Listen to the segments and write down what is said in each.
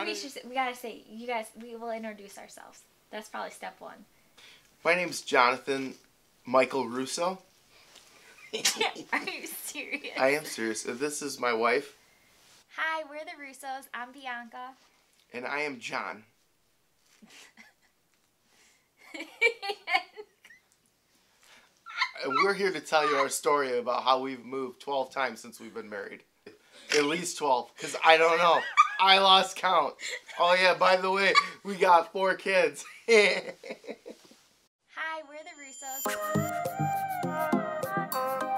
we gotta say, you guys, we will introduce ourselves. That's probably step one. My name's Jonathan Michael Russo. Are you serious? I am serious. This is my wife. Hi, we're the Russos. I'm Bianca. And I am John. And we're here to tell you our story about how we've moved 12 times since we've been married. At least 12, because I don't know. I lost count. Oh yeah, by the way, we got 4 kids. Hi, we're the Russos.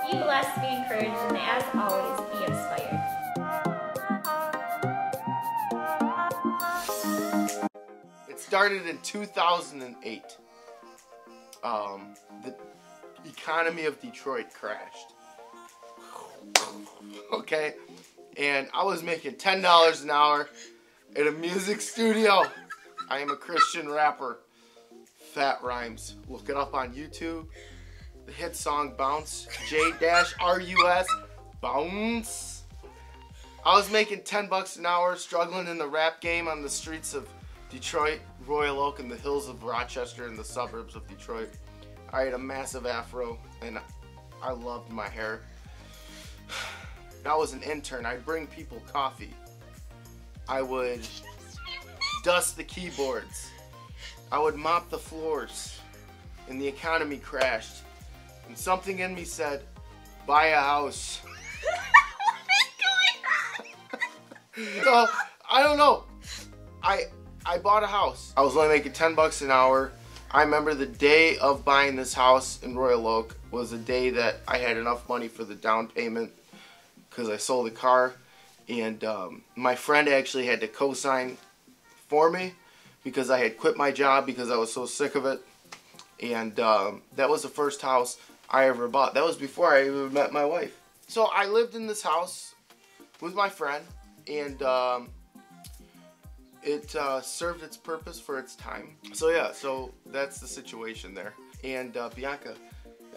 Be blessed, be encouraged, and as always, be inspired. It started in 2008. The economy of Detroit crashed. Okay? And I was making $10 an hour at a music studio. I am a Christian rapper. Fat Rhymes. Look it up on YouTube. The hit song Bounce. J-R-U-S. Bounce. I was making $10 an hour, struggling in the rap game on the streets of Detroit, Royal Oak, and the hills of Rochester and the suburbs of Detroit. I had a massive afro, and I loved my hair. I was an intern. I'd bring people coffee. I would dust the keyboards. I would mop the floors. And the economy crashed. And something in me said, buy a house. So, I don't know. I bought a house. I was only making $10 an hour. I remember the day of buying this house in Royal Oak was the day that I had enough money for the down payment because I sold the car, and my friend actually had to co-sign for me because I had quit my job because I was so sick of it, and that was the first house I ever bought. That was before I even met my wife. So I lived in this house with my friend, and it served its purpose for its time. So yeah, so that's the situation there. And Bianca,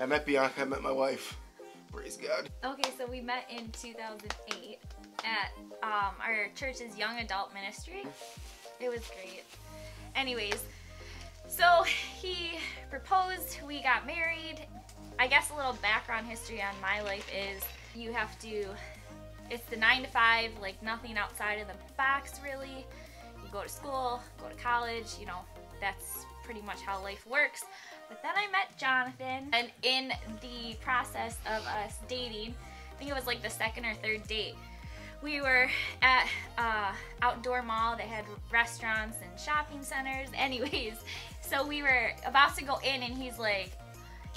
I met Bianca, I met my wife. Praise God. Okay, so we met in 2008 at our church's young adult ministry. It was great. Anyways, so he proposed, we got married. I guess a little background history on my life is you have to, it's the 9 to 5, like nothing outside of the box really. Go to school, go to college, you know, that's pretty much how life works. But then I met Jonathan, and in the process of us dating, I think it was like the 2nd or 3rd date, we were at outdoor mall that had restaurants and shopping centers. Anyways, so we were about to go in, and he's like,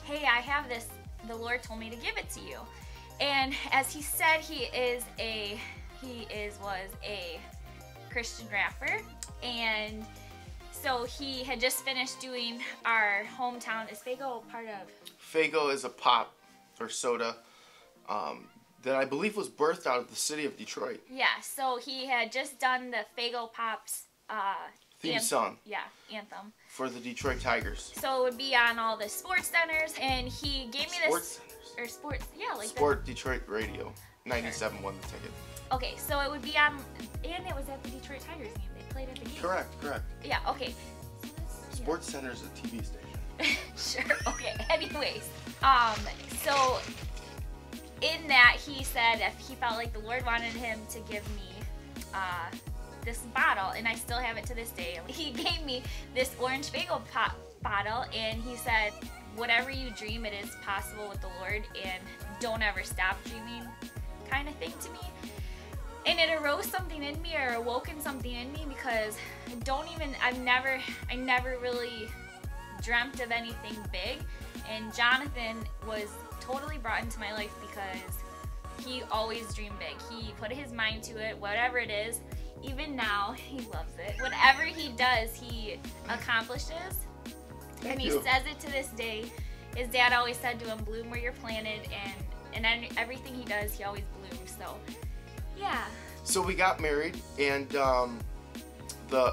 hey, I have this, the Lord told me to give it to you. And as he said, was a Christian rapper, and so he had just finished doing our hometown. Is Faygo part of? Faygo is a pop or soda that I believe was birthed out of the city of Detroit. Yeah, so he had just done the Faygo Pops theme song. Yeah, anthem. For the Detroit Tigers. So it would be on all the sports centers, and he gave me this. Or sports, yeah, like Sport Detroit Radio. 97 won the ticket. Okay, so it would be on, and it was at the Detroit Tigers game. They played at the game. Correct. Yeah, okay. Sports Center is a TV station. Sure, okay. Anyways, so in that he said if he felt like the Lord wanted him to give me this bottle, and I still have it to this day. He gave me this orange Faygo pop bottle, and he said, whatever you dream, it is possible with the Lord, and don't ever stop dreaming, kind of thing to me. And it arose something in me, or awoken something in me, because I never really dreamt of anything big. And Jonathan was totally brought into my life because he always dreamed big. He put his mind to it, whatever it is. Even now, he loves it. Whatever he does, he accomplishes. And he says it to this day. His dad always said to him, bloom where you're planted, and everything he does, he always blooms. So yeah. So we got married, and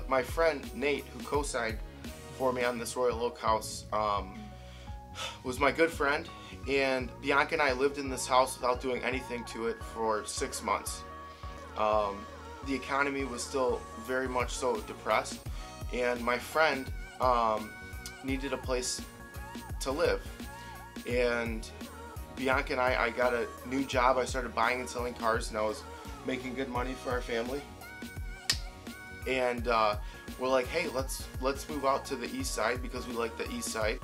my friend Nate, who co-signed for me on this Royal Oak house, was my good friend, and Bianca and I lived in this house without doing anything to it for 6 months. the economy was still very much so depressed, and my friend needed a place to live. And Bianca and I got a new job. I started buying and selling cars, and I was making good money for our family. And we're like, hey, let's move out to the east side because we like the east side.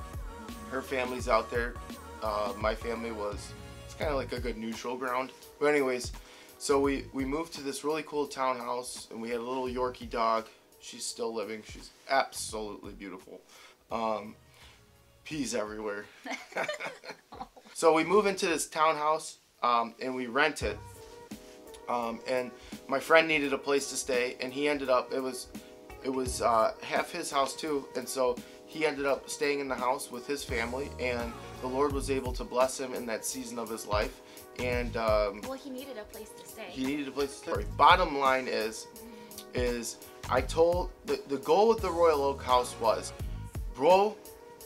Her family's out there. My family it's kind of like a good neutral ground. But anyways, so we moved to this really cool townhouse, and we had a little Yorkie dog. She's still living. She's absolutely beautiful. Peas everywhere. So we move into this townhouse, and we rent it. And my friend needed a place to stay, and he ended up, it was half his house too, and so he ended up staying in the house with his family, and the Lord was able to bless him in that season of his life. And well, he needed a place to stay. He needed a place to stay. Bottom line is I told, the goal with the Royal Oak house was, bro,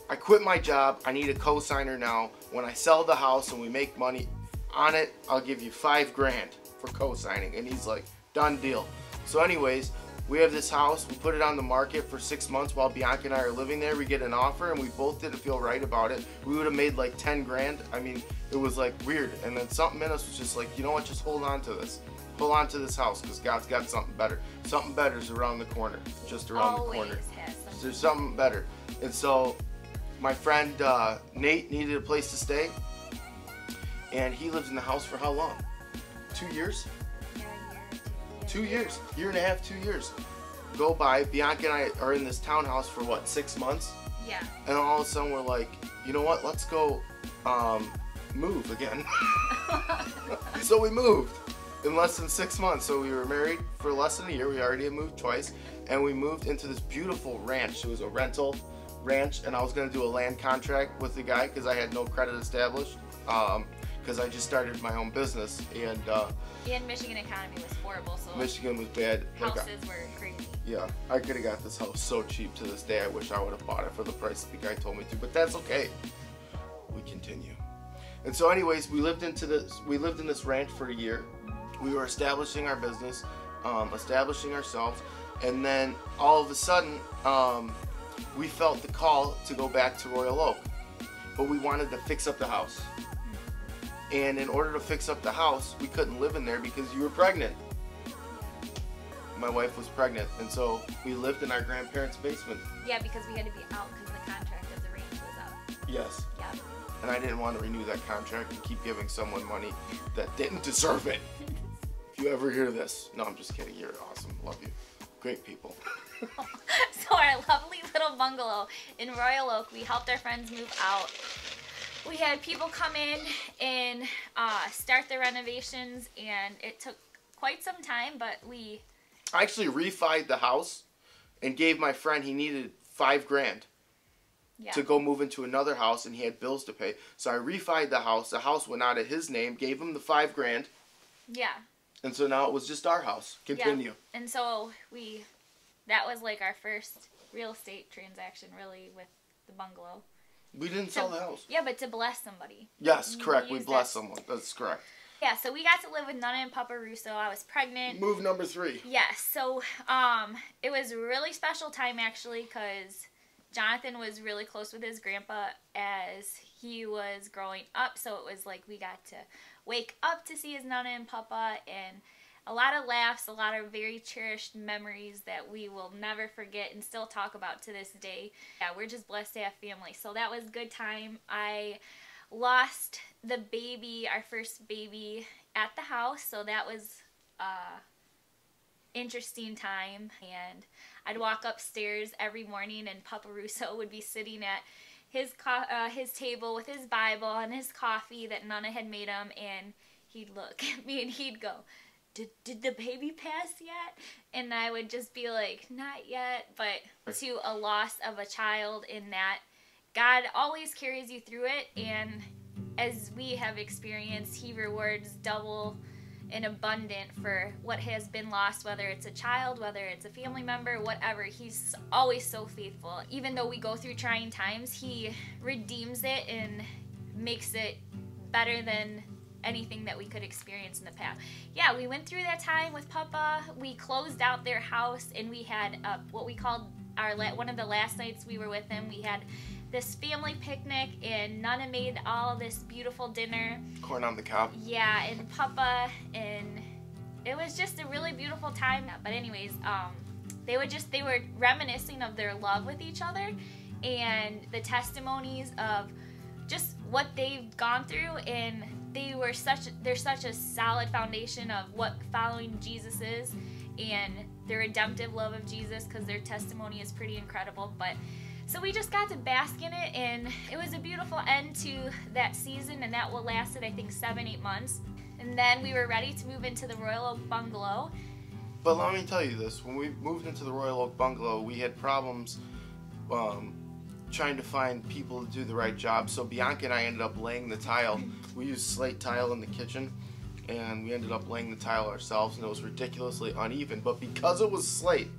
I quit my job, I need a co-signer now. When I sell the house and we make money on it, I'll give you $5,000 for co-signing. And he's like, done deal. So anyways, we have this house, we put it on the market for 6 months while Bianca and I are living there. We get an offer, and we both didn't feel right about it. We would have made like $10,000. I mean, it was like weird. And then something in us was just like, you know what, just hold on to this. Hold on to this house, because God's got something better. Something better is around the corner, just around the corner. There's something better. And so my friend Nate needed a place to stay, and he lives in the house for how long? 2 years? Yeah, a year. 2 years. Year and a half, 2 years. Go by. Bianca and I are in this townhouse for what, 6 months? Yeah. And all of a sudden we're like, you know what? Let's go move again. So we moved in less than 6 months. So we were married for less than a year. We already had moved twice, and we moved into this beautiful ranch. It was a rental ranch, and I was going to do a land contract with the guy because I had no credit established, because I just started my own business. And Michigan economy was horrible, so Michigan was bad. Houses were crazy. Yeah, I could have got this house so cheap. To this day, I wish I would have bought it for the price the guy told me to, but that's okay. We continue. And so anyways, we lived in this ranch for a year. We were establishing our business, establishing ourselves, and then all of a sudden we felt the call to go back to Royal Oak, but we wanted to fix up the house. And in order to fix up the house, we couldn't live in there because you were pregnant. My wife was pregnant, and so we lived in our grandparents' basement. Yeah, because we had to be out because the contract of the ranch was up. Yes. Yeah. And I didn't want to renew that contract and keep giving someone money that didn't deserve it. If you ever hear this, no, I'm just kidding. You're awesome. Love you. Great people. So our lovely little bungalow in Royal Oak, we helped our friends move out. We had people come in and start the renovations, and it took quite some time, but I actually refied the house and gave my friend, he needed $5,000 to go move into another house, and he had bills to pay. So I refied the house. The house went out of his name, gave him the $5,000. Yeah. And so now it was just our house. Continue. Yeah. And so that was like our first real estate transaction, really, with the bungalow. We didn't sell the house. Yeah, but to bless somebody. Yes, correct. We blessed someone. That's correct. Yeah, so we got to live with Nana and Papa Russo. I was pregnant. Move number 3. Yes, so it was a really special time, actually, because Jonathan was really close with his grandpa as he was growing up. So it was like we got to wake up to see his Nana and Papa, and a lot of laughs, a lot of very cherished memories that we will never forget and still talk about to this day. Yeah, we're just blessed to have family. So that was a good time. I lost the baby, our first baby, at the house. So that was interesting time. And I'd walk upstairs every morning, and Papa Russo would be sitting at his table with his Bible and his coffee that Nana had made him, and he'd look at me and he'd go, Did the baby pass yet? And I would just be like, not yet. But to a loss of a child, in that God always carries you through it, and as we have experienced, He rewards double and abundant for what has been lost, whether it's a child, whether it's a family member, whatever. He's always so faithful. Even though we go through trying times, He redeems it and makes it better than anything that we could experience in the past. Yeah, we went through that time with Papa. We closed out their house, and we had what we called one of the last nights we were with them. We had this family picnic, and Nana made all this beautiful dinner. Corn on the cob. Yeah, and Papa, and it was just a really beautiful time. But anyways, they were reminiscing of their love with each other and the testimonies of just what they've gone through, and there's such a solid foundation of what following Jesus is and the redemptive love of Jesus, because their testimony is pretty incredible. But so we just got to bask in it, and it was a beautiful end to that season, and that will lasted I think 7-8 months. And then we were ready to move into the Royal Oak Bungalow. But let me tell you this, when we moved into the Royal Oak Bungalow, we had problems trying to find people to do the right job. So Bianca and I ended up laying the tile. We used slate tile in the kitchen, and we ended up laying the tile ourselves, and it was ridiculously uneven. But because it was slate,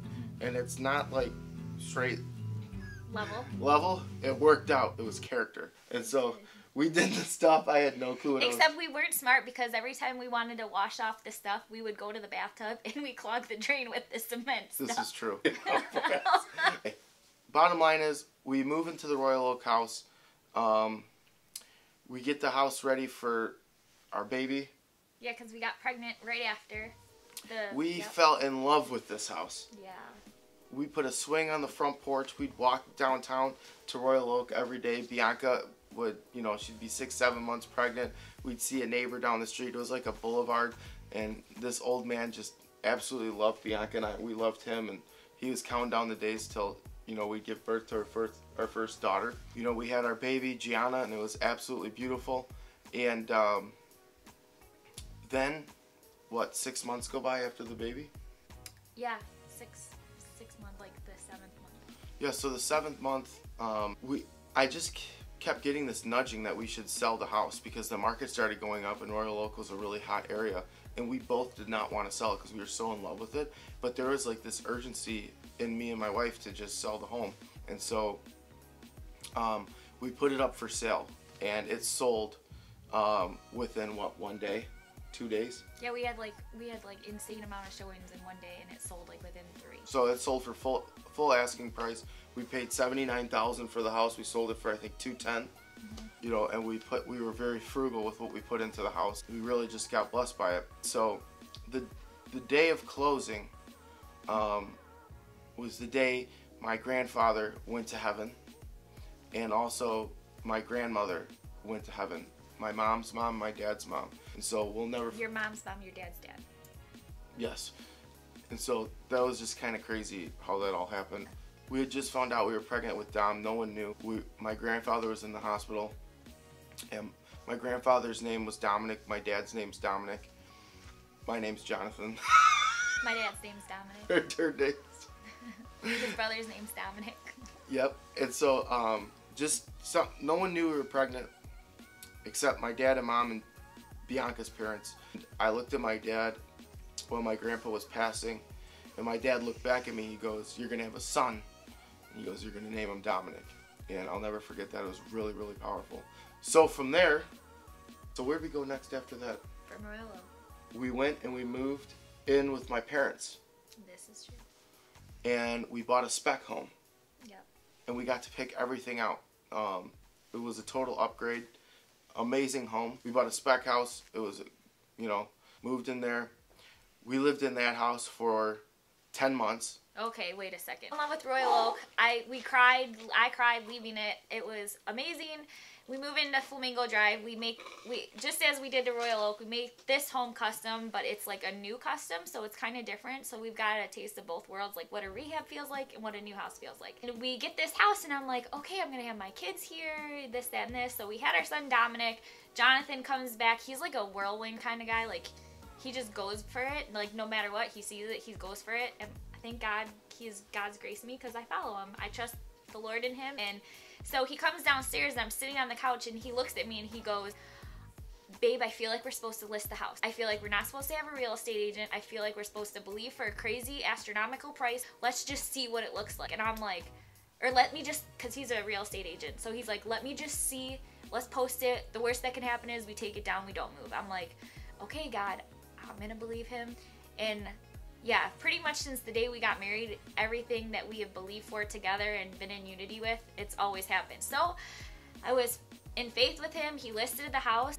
and it's not like straight level, it worked out. It was character. And so we did the stuff. I had no clue. Except we weren't smart, because every time we wanted to wash off the stuff, we would go to the bathtub and we clogged the drain with the cement stuff. This is true. Bottom line is, we move into the Royal Oak house. We get the house ready for our baby. Yeah, because we got pregnant right after. We fell in love with this house. Yeah. We put a swing on the front porch. We'd walk downtown to Royal Oak every day. Bianca would, she'd be 6-7 months pregnant. We'd see a neighbor down the street. It was like a boulevard, and this old man just absolutely loved Bianca and I. We loved him, and he was counting down the days till we'd give birth to our first daughter. We had our baby Gianna, and it was absolutely beautiful. And then 6 months go by after the baby? Yeah, six months, like the 7th month. Yeah, so the 7th month, I just kept getting this nudging that we should sell the house, because the market started going up, and Royal Oak was a really hot area, and we both did not want to sell it because we were so in love with it. But there was like this urgency in me and my wife to just sell the home, and so we put it up for sale, and it sold within 1 day, 2 days. Yeah, we had like insane amount of showings in 1 day, and it sold like within 3. So it sold for full asking price. We paid $79,000 for the house. We sold it for I think $210. And we were very frugal with what we put into the house. We really just got blessed by it. So the day of closing was the day my grandfather went to heaven, and also my grandmother went to heaven. My mom's mom, my dad's mom. And so we'll never... Your mom's mom, your dad's dad. Yes. And so that was just kind of crazy how that all happened. We had just found out we were pregnant with Dom. No one knew. My grandfather was in the hospital, and my grandfather's name was Dominic. My dad's name's Dominic. My name's Jonathan. My dad's name's Dominic. Her name's... His brother's name's Dominic. Yep. And so no one knew we were pregnant except my dad and mom and Bianca's parents. I looked at my dad when my grandpa was passing, and my dad looked back at me. He goes, "You're gonna have a son." And he goes, "You're gonna name him Dominic." And I'll never forget that. It was really, really powerful. So from there, where'd we go next after that? From Royal Oak. We went and we moved in with my parents. This is true. And we bought a spec home. Yep. And we got to pick everything out. It was a total upgrade. Amazing home. We bought a spec house. It was, moved in there. We lived in that house for 10 months. Okay, wait a second. Along with Royal Oak, I cried leaving it. It was amazing. We move into Flamingo Drive. We just as we did to Royal Oak, we make this home custom, but it's like a new custom, so it's kind of different. So we've got a taste of both worlds, like what a rehab feels like and what a new house feels like. And we get this house, and I'm like, okay, I'm gonna have my kids here, this, that, and this. So we had our son Dominic. Jonathan comes back. He's like a whirlwind kind of guy. Like, he just goes for it. Like, no matter what, he sees it, he goes for it. And thank God, God's graced me because I follow him. I trust the Lord in him. And so he comes downstairs, and I'm sitting on the couch, and he looks at me and he goes, "Babe, I feel like we're supposed to list the house. I feel like we're not supposed to have a real estate agent. I feel like we're supposed to believe for a crazy astronomical price. Let's just see what it looks like." And I'm like, or let me just, because he's a real estate agent. So he's like, let me just see let's post it. The worst that can happen is we take it down, we don't move. I'm like, okay, God, I'm gonna believe him. And yeah, pretty much since the day we got married, everything that we have believed for together and been in unity with, it's always happened. So I was in faith with him. He listed the house.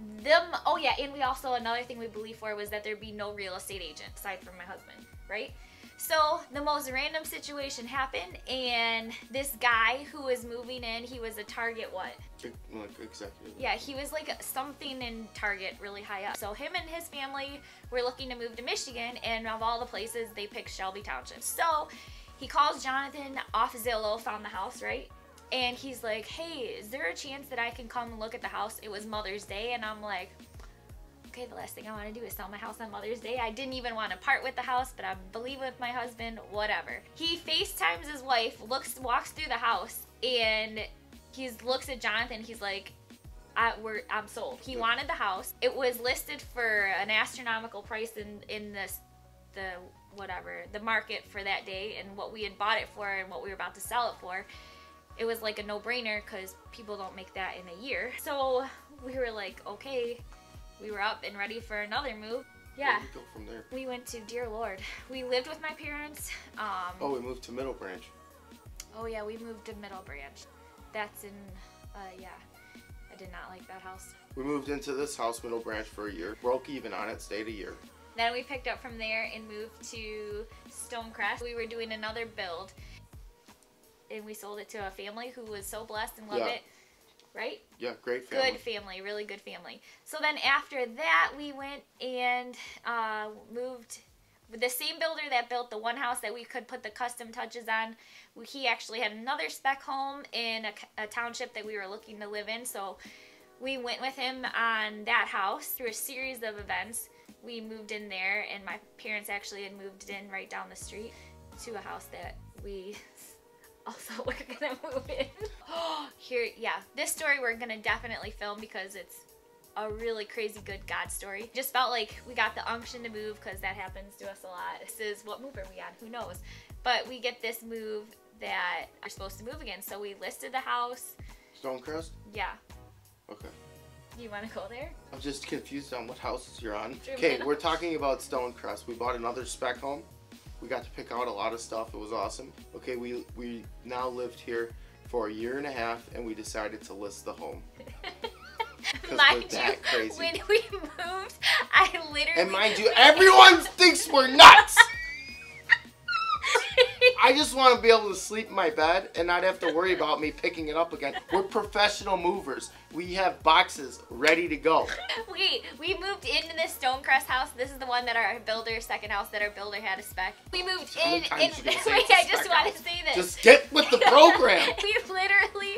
Oh yeah, and we also, another thing we believed for was that there'd be no real estate agent aside from my husband, right? So the most random situation happened, and this guy who was moving in, he was a Target what? Like executive. Yeah, he was like something in Target really high up. So him and his family were looking to move to Michigan, and of all the places, they picked Shelby Township. So he calls Jonathan off Zillow, found the house, right? And he's like, hey, is there a chance that I can come and look at the house? It was Mother's Day, and I'm like, okay, the last thing I want to do is sell my house on Mother's Day. I didn't even want to part with the house, but I believe with my husband, whatever. He FaceTimes his wife, walks through the house, and he looks at Jonathan. He's like, I'm sold. He wanted the house. It was listed for an astronomical price in the market for that day, and what we had bought it for and what we were about to sell it for. It was like a no-brainer because people don't make that in a year. So we were like, okay. We were up and ready for another move. Yeah. Where did we go from there? We went to, dear Lord, we lived with my parents. Oh, we moved to Middle Branch. Oh yeah, we moved to Middle Branch. That's in, yeah. I did not like that house. We moved into this house, Middle Branch, for a year. Broke even on it, stayed a year. Then we picked up from there and moved to Stonecrest. We were doing another build, and we sold it to a family who was so blessed and loved it. Right? Yeah, great family. Good family, really good family. So then after that, we went and moved with the same builder that built the one house that we could put the custom touches on. He actually had another spec home in a township that we were looking to live in. So we went with him on that house through a series of events. We moved in there, and my parents actually had moved in right down the street to a house that we also we're gonna move in. Here, yeah, this story we're gonna definitely film because it's a really crazy good God story. Just felt like we got the unction to move because that happens to us a lot. This is, what move are we on? Who knows? But we get this move that we're supposed to move again. So we listed the house. Stonecrest? Yeah. Okay. You want to go there? I'm just confused on what houses you're on. Okay, we're talking about Stonecrest. We bought another spec home. We got to pick out a lot of stuff. It was awesome. Okay, we now lived here for a year and a half, and we decided to list the home. Mind you, crazy. When we moved, I literally... And mind you, everyone thinks we're nuts! I just want to be able to sleep in my bed and not have to worry about me picking it up again. We're professional movers. We have boxes ready to go. Wait, we moved into this Stonecrest house. This is the one that our builder, second house that our builder had a spec. We moved in, wait, I just want to say this. Just get with the program. We literally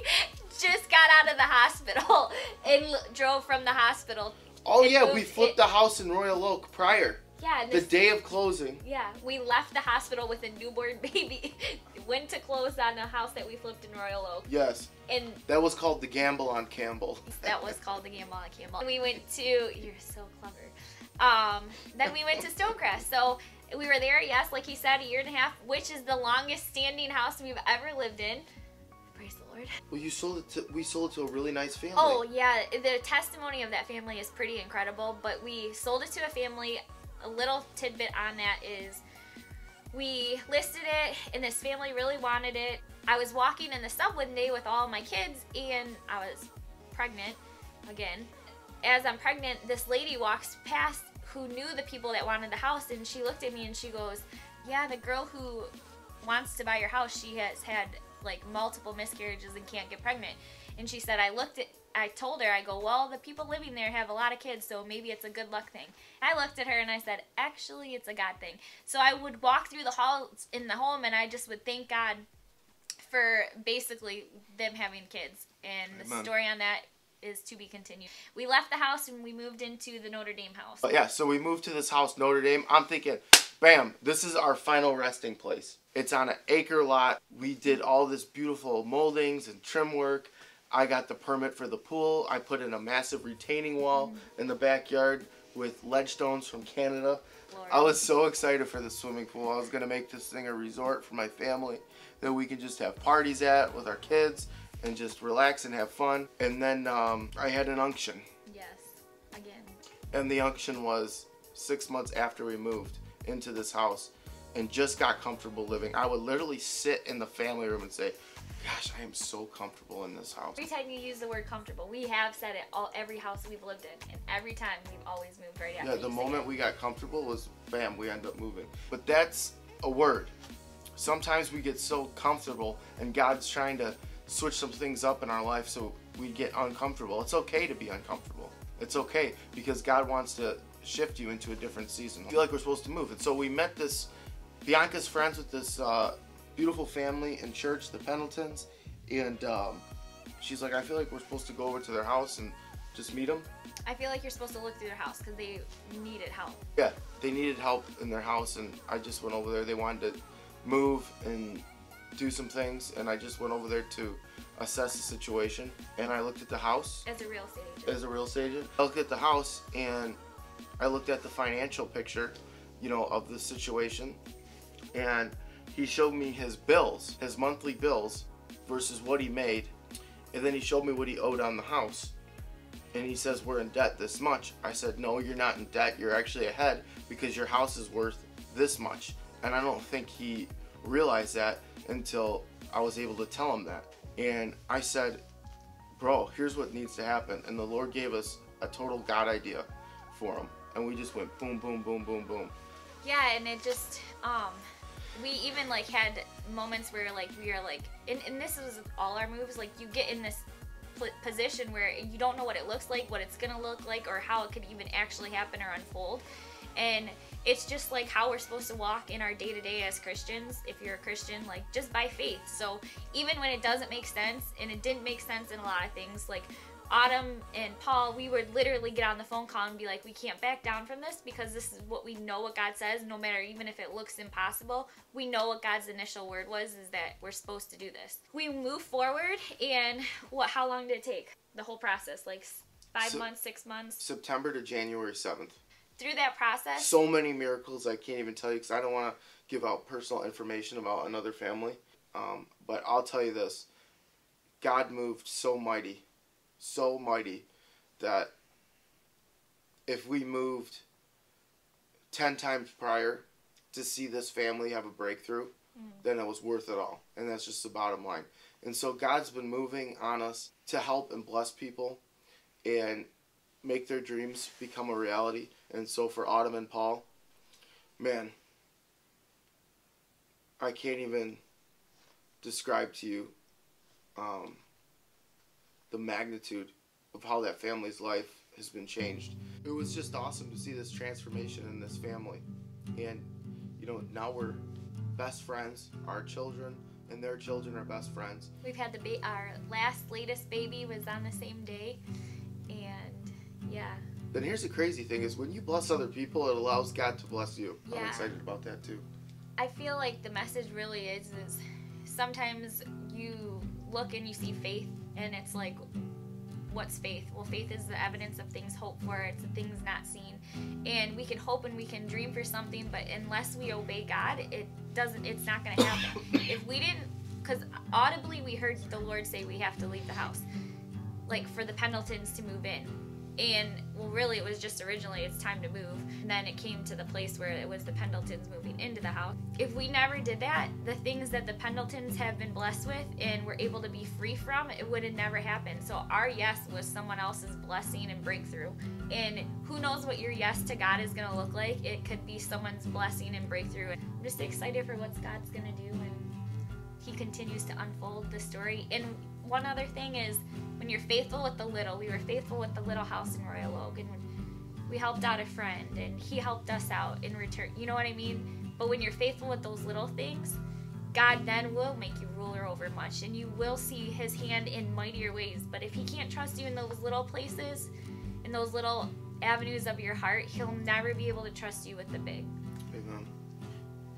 just got out of the hospital and drove from the hospital. Oh yeah, we flipped the house in Royal Oak prior. Yeah, the day of closing. Yeah, we left the hospital with a newborn baby. Went to close on a house that we flipped in Royal Oak. Yes. And that was called the Gamble on Campbell. That was called the Gamble on Campbell. We went to, you're so clever. Then we went to Stonecrest. So we were there, yes, like he said, a year and a half, which is the longest standing house we've ever lived in. Praise the Lord. Well, we sold it to a really nice family. Oh yeah, the testimony of that family is pretty incredible. But we sold it to a family. A little tidbit on that is we listed it and this family really wanted it. I was walking in the subway one day with all my kids and I was pregnant again. As I'm pregnant, this lady walks past who knew the people that wanted the house, and she looked at me and she goes, yeah, the girl who wants to buy your house, she has had like multiple miscarriages and can't get pregnant. And she said, I told her, I go, well, the people living there have a lot of kids, so maybe it's a good luck thing. I looked at her and I said, actually, it's a God thing. So I would walk through the halls in the home and I just would thank God for basically them having kids. And Amen. The story on that is to be continued. We left the house and we moved into the Notre Dame house. But yeah, so we moved to this house, Notre Dame. I'm thinking, bam, this is our final resting place. It's on an acre lot. We did all this beautiful moldings and trim work. I got the permit for the pool. I put in a massive retaining wall in the backyard with ledge stones from Canada. Lord. I was so excited for the swimming pool. I was going to make this thing a resort for my family that we could just have parties at with our kids and just relax and have fun. And then I had an unction. Yes, again. And the unction was 6 months after we moved into this house and just got comfortable living. I would literally sit in the family room and say, gosh, I am so comfortable in this house. Every time you use the word comfortable, we have said it every house we've lived in, and every time we've always moved right after. Yeah, the moment we got comfortable was bam, we end up moving. But that's a word. Sometimes we get so comfortable and God's trying to switch some things up in our life so we get uncomfortable. It's okay to be uncomfortable. It's okay because God wants to shift you into a different season. I feel like we're supposed to move. And so we met this, Bianca's friends with this beautiful family in church, the Pendletons, and she's like, I feel like we're supposed to go over to their house and just meet them. I feel like you're supposed to look through their house because they needed help. Yeah, they needed help in their house, and I just went over there. They wanted to move and do some things, and I just went over there to assess the situation, and I looked at the house. As a real estate agent. As a real estate agent. I looked at the house, and I looked at the financial picture, you know, of the situation, and he showed me his bills, his monthly bills versus what he made, and then he showed me what he owed on the house, and he says we're in debt this much. I said, no, you're not in debt, you're actually ahead because your house is worth this much. And I don't think he realized that until I was able to tell him that. And I said, bro, here's what needs to happen. And the Lord gave us a total God idea for him, and we just went boom, boom, boom, boom, boom. Yeah, and it just we even like had moments where like we are like, and this was all our moves, like you get in this position where you don't know what it looks like, what it's gonna look like, or how it could even actually happen or unfold. And it's just like how we're supposed to walk in our day-to-day as Christians, if you're a Christian, like just by faith. So even when it doesn't make sense, and it didn't make sense in a lot of things, like Autumn and Paul, we would literally get on the phone call and be like, we can't back down from this because this is what we know what God says, no matter even if it looks impossible. We know what God's initial word was, is that we're supposed to do this. We move forward, and how long did it take? The whole process, like 5 months, 6 months? September to January 7th. Through that process? So many miracles I can't even tell you because I don't want to give out personal information about another family. But I'll tell you this. God moved so mighty that if we moved 10 times prior to see this family have a breakthrough, then it was worth it all. And that's just the bottom line. And so God's been moving on us to help and bless people and make their dreams become a reality. And so for Autumn and Paul, man, I can't even describe to you the magnitude of how that family's life has been changed. It was just awesome to see this transformation in this family. And, you know, now we're best friends. Our children and their children are best friends. We've had our latest baby was on the same day. And, yeah. Then here's the crazy thing is when you bless other people, it allows God to bless you. Yeah. I'm excited about that too. I feel like the message really is sometimes you look and you see faith, and it's like, what's faith? Well, faith is the evidence of things hoped for. It's the things not seen. And we can hope and we can dream for something, but unless we obey God, it's not going to happen. If we didn't, because audibly we heard the Lord say we have to leave the house, like for the Pendletons to move in. And, well, really, it was just originally it's time to move. And then it came to the place where it was the Pendletons moving into the house. If we never did that, the things that the Pendletons have been blessed with and were able to be free from, it would have never happened. So our yes was someone else's blessing and breakthrough. And who knows what your yes to God is going to look like. It could be someone's blessing and breakthrough. And I'm just excited for what God's going to do. And He continues to unfold the story. And one other thing is, when you're faithful with the little, we were faithful with the little house in Royal Oak, and we helped out a friend, and he helped us out in return. You know what I mean? But when you're faithful with those little things, God then will make you ruler over much, and you will see His hand in mightier ways. But if He can't trust you in those little places, in those little avenues of your heart, He'll never be able to trust you with the big. Amen.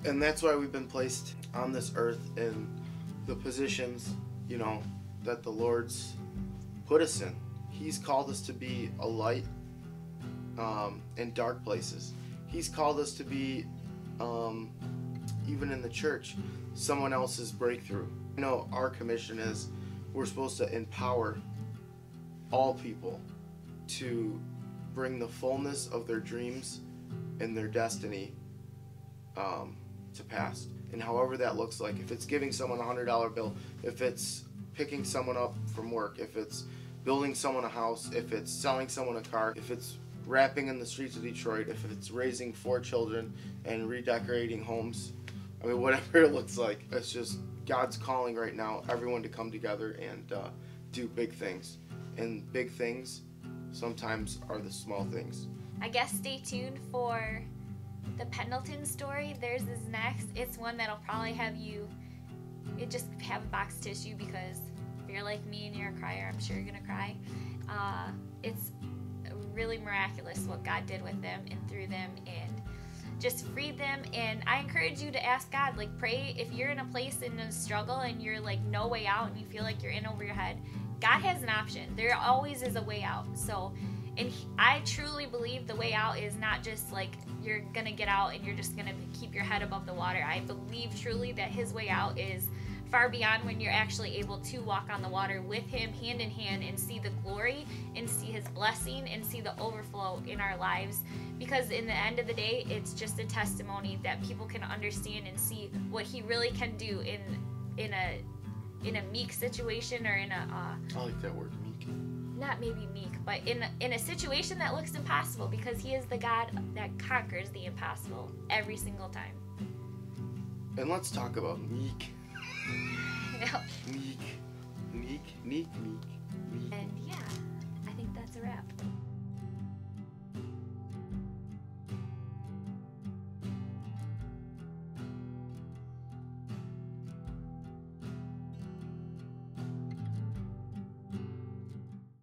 And that's why we've been placed on this earth in the positions, you know, that the Lord's put us in. He's called us to be a light in dark places. He's called us to be, even in the church, someone else's breakthrough. You know, our commission is we're supposed to empower all people to bring the fullness of their dreams and their destiny to pass. And however that looks like, if it's giving someone a $100 bill, if it's picking someone up from work, if it's building someone a house, if it's selling someone a car, if it's rapping in the streets of Detroit, if it's raising 4 children and redecorating homes, I mean, whatever it looks like, it's just God's calling right now everyone to come together and do big things. And big things sometimes are the small things. I guess stay tuned for the Pendleton story. Theirs is next. It's one that'll probably have you, just have a box of tissue, because if you're like me and you're a crier, I'm sure you're gonna cry. It's really miraculous what God did with them and through them, and just freed them. And I encourage you to ask God, like, pray. If you're in a place in a struggle and you're like no way out and you feel like you're in over your head, God has an option. There always is a way out. So, and I truly believe the way out is not just like you're gonna get out and you're just gonna keep your head above the water. I believe truly that his way out is far beyond when you're actually able to walk on the water with him hand in hand and see the glory and see his blessing and see the overflow in our lives. Because in the end of the day, it's just a testimony that people can understand and see what he really can do in a meek situation, or in a I like that word, meek. Not maybe meek, but in a situation that looks impossible, because he is the God that conquers the impossible every single time. And let's talk about meek. No. Meek.